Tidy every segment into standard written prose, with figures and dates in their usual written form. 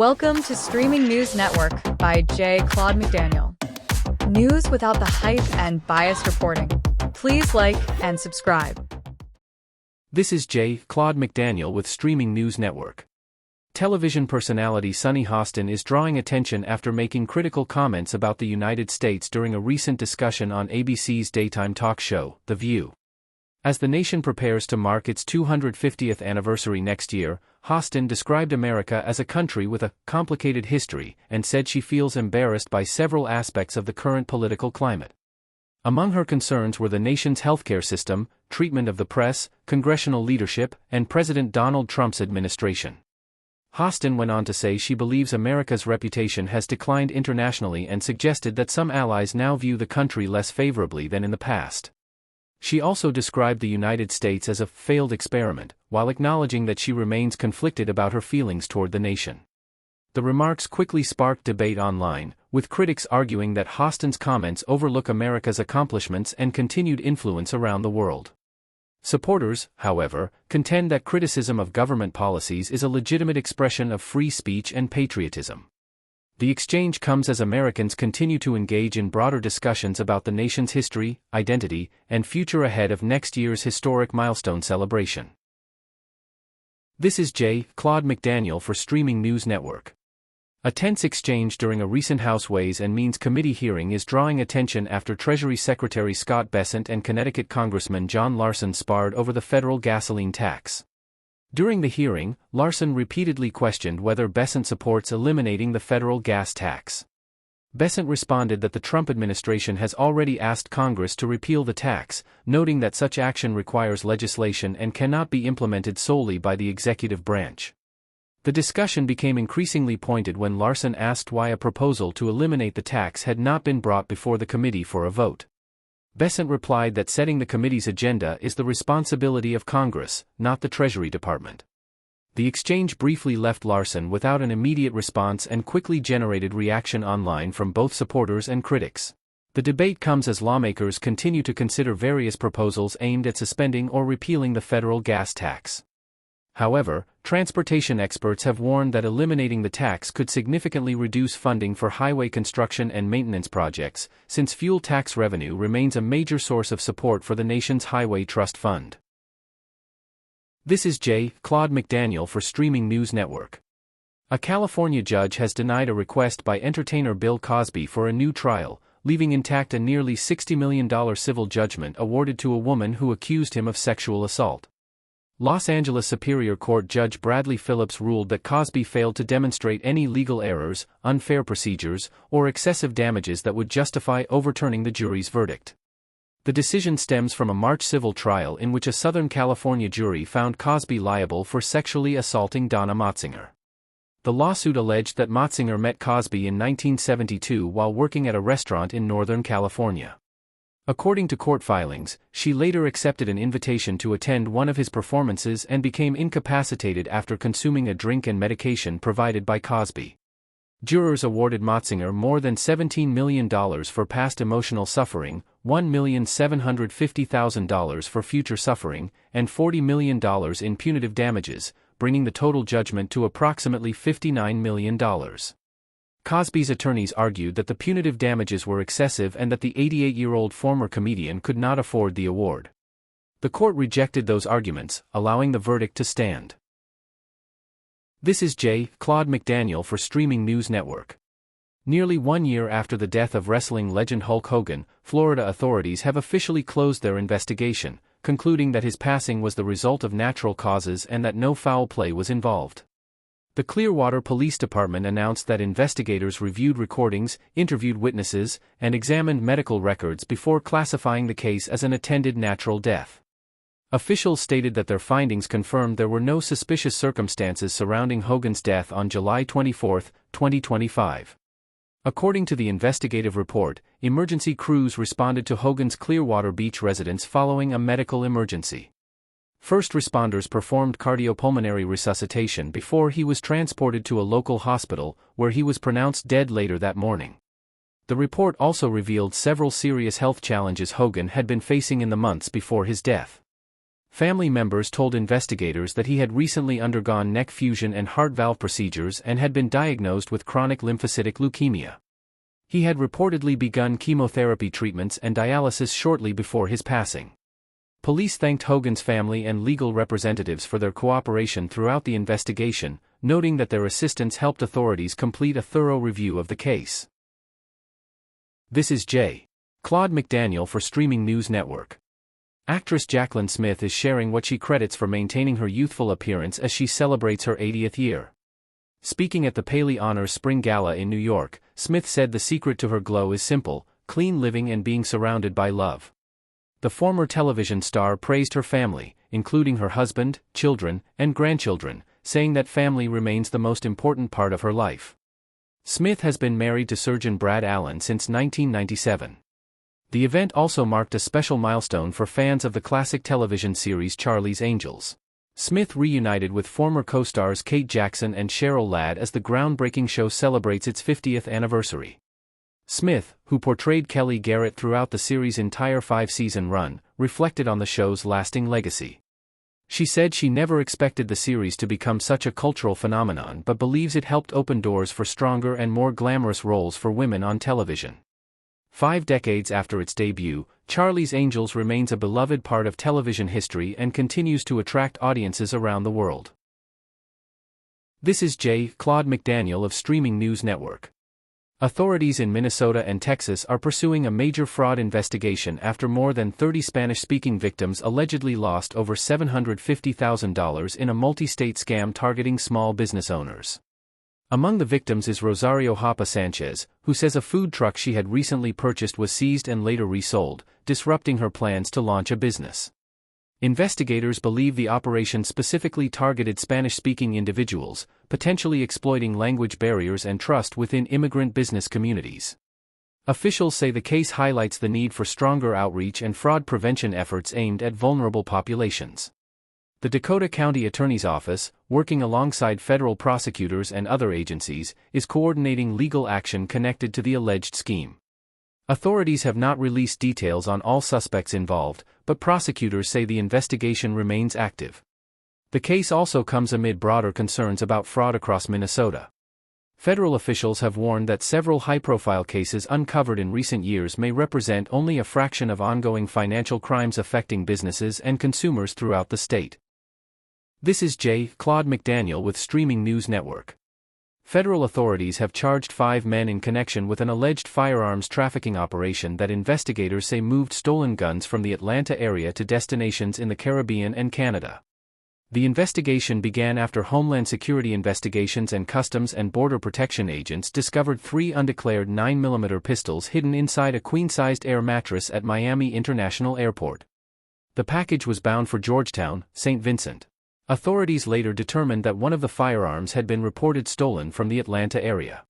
Welcome to Streaming News Network by Claude McDaniel. News without the hype and biased reporting. Please like and subscribe. This is Claude McDaniel with Streaming News Network. Television personality Sunny Hostin is drawing attention after making critical comments about the United States during a recent discussion on ABC's daytime talk show, The View. As the nation prepares to mark its 250th anniversary next year, Hostin described America as a country with a complicated history and said she feels embarrassed by several aspects of the current political climate. Among her concerns were the nation's healthcare system, treatment of the press, congressional leadership, and President Donald Trump's administration. Hostin went on to say she believes America's reputation has declined internationally and suggested that some allies now view the country less favorably than in the past. She also described the United States as a failed experiment, while acknowledging that she remains conflicted about her feelings toward the nation. The remarks quickly sparked debate online, with critics arguing that Hostin's comments overlook America's accomplishments and continued influence around the world. Supporters, however, contend that criticism of government policies is a legitimate expression of free speech and patriotism. The exchange comes as Americans continue to engage in broader discussions about the nation's history, identity, and future ahead of next year's historic milestone celebration. This is Claude McDaniel for Streaming News Network. A tense exchange during a recent House Ways and Means Committee hearing is drawing attention after Treasury Secretary Scott Bessent and Connecticut Congressman John Larson sparred over the federal gasoline tax. During the hearing, Larson repeatedly questioned whether Bessent supports eliminating the federal gas tax. Bessent responded that the Trump administration has already asked Congress to repeal the tax, noting that such action requires legislation and cannot be implemented solely by the executive branch. The discussion became increasingly pointed when Larson asked why a proposal to eliminate the tax had not been brought before the committee for a vote. Bessent replied that setting the committee's agenda is the responsibility of Congress, not the Treasury Department. The exchange briefly left Larson without an immediate response and quickly generated reaction online from both supporters and critics. The debate comes as lawmakers continue to consider various proposals aimed at suspending or repealing the federal gas tax. However, transportation experts have warned that eliminating the tax could significantly reduce funding for highway construction and maintenance projects, since fuel tax revenue remains a major source of support for the nation's Highway Trust Fund. This is Claude McDaniel for Streaming News Network. A California judge has denied a request by entertainer Bill Cosby for a new trial, leaving intact a nearly $60 million civil judgment awarded to a woman who accused him of sexual assault. Los Angeles Superior Court Judge Bradley Phillips ruled that Cosby failed to demonstrate any legal errors, unfair procedures, or excessive damages that would justify overturning the jury's verdict. The decision stems from a March civil trial in which a Southern California jury found Cosby liable for sexually assaulting Donna Motzinger. The lawsuit alleged that Motzinger met Cosby in 1972 while working at a restaurant in Northern California. According to court filings, she later accepted an invitation to attend one of his performances and became incapacitated after consuming a drink and medication provided by Cosby. Jurors awarded Motzinger more than $17 million for past emotional suffering, $1,750,000 for future suffering, and $40 million in punitive damages, bringing the total judgment to approximately $59 million. Cosby's attorneys argued that the punitive damages were excessive and that the 88-year-old former comedian could not afford the award. The court rejected those arguments, allowing the verdict to stand. This is Claude McDaniel for Streaming News Network. Nearly 1 year after the death of wrestling legend Hulk Hogan, Florida authorities have officially closed their investigation, concluding that his passing was the result of natural causes and that no foul play was involved. The Clearwater Police Department announced that investigators reviewed recordings, interviewed witnesses, and examined medical records before classifying the case as an attended natural death. Officials stated that their findings confirmed there were no suspicious circumstances surrounding Hogan's death on July 24, 2025. According to the investigative report, emergency crews responded to Hogan's Clearwater Beach residence following a medical emergency. First responders performed cardiopulmonary resuscitation before he was transported to a local hospital, where he was pronounced dead later that morning. The report also revealed several serious health challenges Hogan had been facing in the months before his death. Family members told investigators that he had recently undergone neck fusion and heart valve procedures and had been diagnosed with chronic lymphocytic leukemia. He had reportedly begun chemotherapy treatments and dialysis shortly before his passing. Police thanked Hogan's family and legal representatives for their cooperation throughout the investigation, noting that their assistance helped authorities complete a thorough review of the case. This is J. Claude McDaniel for Streaming News Network. Actress Jaclyn Smith is sharing what she credits for maintaining her youthful appearance as she celebrates her 80th year. Speaking at the Paley Honors Spring Gala in New York, Smith said the secret to her glow is simple: clean living and being surrounded by love. The former television star praised her family, including her husband, children, and grandchildren, saying that family remains the most important part of her life. Smith has been married to surgeon Brad Allen since 1997. The event also marked a special milestone for fans of the classic television series Charlie's Angels. Smith reunited with former co-stars Kate Jackson and Cheryl Ladd as the groundbreaking show celebrates its 50th anniversary. Smith, who portrayed Kelly Garrett throughout the series' entire 5-season run, reflected on the show's lasting legacy. She said she never expected the series to become such a cultural phenomenon but believes it helped open doors for stronger and more glamorous roles for women on television. 5 decades after its debut, Charlie's Angels remains a beloved part of television history and continues to attract audiences around the world. This is J. Claude McDaniel of Streaming News Network. Authorities in Minnesota and Texas are pursuing a major fraud investigation after more than 30 Spanish-speaking victims allegedly lost over $750,000 in a multi-state scam targeting small business owners. Among the victims is Rosario Hapa Sanchez, who says a food truck she had recently purchased was seized and later resold, disrupting her plans to launch a business. Investigators believe the operation specifically targeted Spanish-speaking individuals, potentially exploiting language barriers and trust within immigrant business communities. Officials say the case highlights the need for stronger outreach and fraud prevention efforts aimed at vulnerable populations. The Dakota County Attorney's Office, working alongside federal prosecutors and other agencies, is coordinating legal action connected to the alleged scheme. Authorities have not released details on all suspects involved, but prosecutors say the investigation remains active. The case also comes amid broader concerns about fraud across Minnesota. Federal officials have warned that several high-profile cases uncovered in recent years may represent only a fraction of ongoing financial crimes affecting businesses and consumers throughout the state. This is J. Claude McDaniel with Streaming News Network. Federal authorities have charged 5 men in connection with an alleged firearms trafficking operation that investigators say moved stolen guns from the Atlanta area to destinations in the Caribbean and Canada. The investigation began after Homeland Security investigations and Customs and Border Protection agents discovered 3 undeclared 9mm pistols hidden inside a queen-sized air mattress at Miami International Airport. The package was bound for Georgetown, St. Vincent. Authorities later determined that one of the firearms had been reported stolen from the Atlanta area.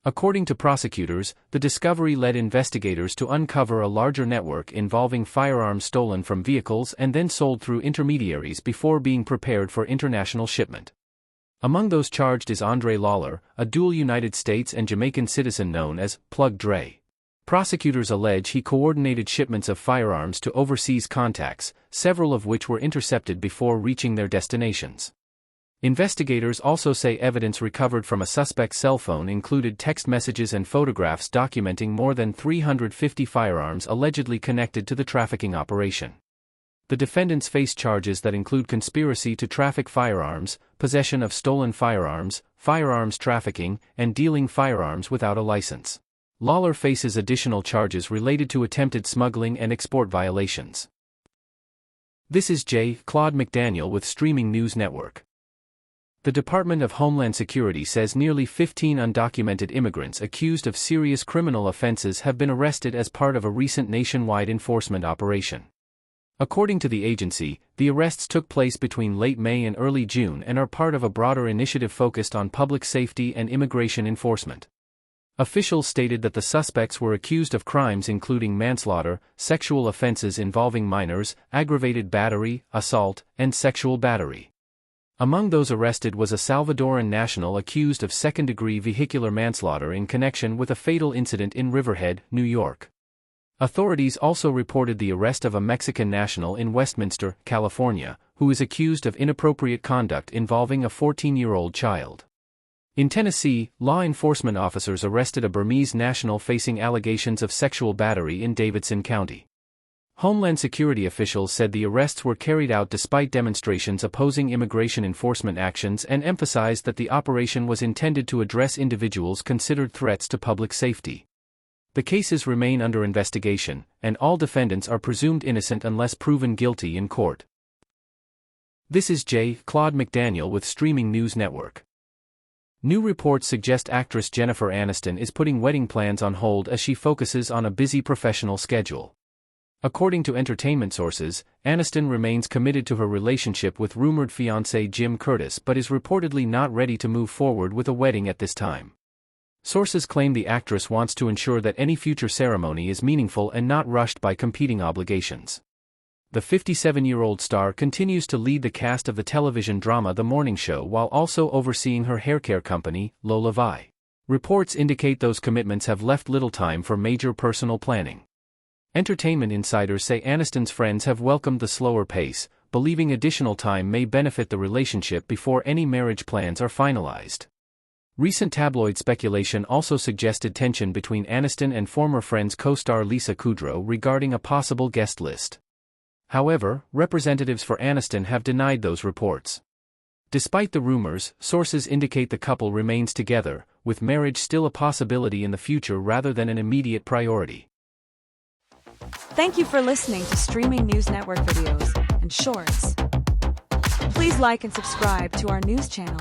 According to prosecutors, the discovery led investigators to uncover a larger network involving firearms stolen from vehicles and then sold through intermediaries before being prepared for international shipment. Among those charged is Andre Lawler, a dual United States and Jamaican citizen known as Plug Dre. Prosecutors allege he coordinated shipments of firearms to overseas contacts, several of which were intercepted before reaching their destinations. Investigators also say evidence recovered from a suspect's cell phone included text messages and photographs documenting more than 350 firearms allegedly connected to the trafficking operation. The defendants face charges that include conspiracy to traffic firearms, possession of stolen firearms, firearms trafficking, and dealing firearms without a license. Lawler faces additional charges related to attempted smuggling and export violations. This is J. Claude McDaniel with Streaming News Network. The Department of Homeland Security says nearly 15 undocumented immigrants accused of serious criminal offenses have been arrested as part of a recent nationwide enforcement operation. According to the agency, the arrests took place between late May and early June and are part of a broader initiative focused on public safety and immigration enforcement. Officials stated that the suspects were accused of crimes including manslaughter, sexual offenses involving minors, aggravated battery, assault, and sexual battery. Among those arrested was a Salvadoran national accused of second-degree vehicular manslaughter in connection with a fatal incident in Riverhead, New York. Authorities also reported the arrest of a Mexican national in Westminster, California, who is accused of inappropriate conduct involving a 14-year-old child. In Tennessee, law enforcement officers arrested a Burmese national facing allegations of sexual battery in Davidson County. Homeland Security officials said the arrests were carried out despite demonstrations opposing immigration enforcement actions and emphasized that the operation was intended to address individuals considered threats to public safety. The cases remain under investigation, and all defendants are presumed innocent unless proven guilty in court. This is Claude McDaniel with Streaming News Network. New reports suggest actress Jennifer Aniston is putting wedding plans on hold as she focuses on a busy professional schedule. According to entertainment sources, Aniston remains committed to her relationship with rumored fiancé Jim Curtis but is reportedly not ready to move forward with a wedding at this time. Sources claim the actress wants to ensure that any future ceremony is meaningful and not rushed by competing obligations. The 57-year-old star continues to lead the cast of the television drama The Morning Show while also overseeing her haircare company, Lola Vi. Reports indicate those commitments have left little time for major personal planning. Entertainment insiders say Aniston's friends have welcomed the slower pace, believing additional time may benefit the relationship before any marriage plans are finalized. Recent tabloid speculation also suggested tension between Aniston and former Friends co-star Lisa Kudrow regarding a possible guest list. However, representatives for Aniston have denied those reports. Despite the rumors, sources indicate the couple remains together, with marriage still a possibility in the future rather than an immediate priority. Thank you for listening to Streaming News Network videos and shorts. Please like and subscribe to our news channel.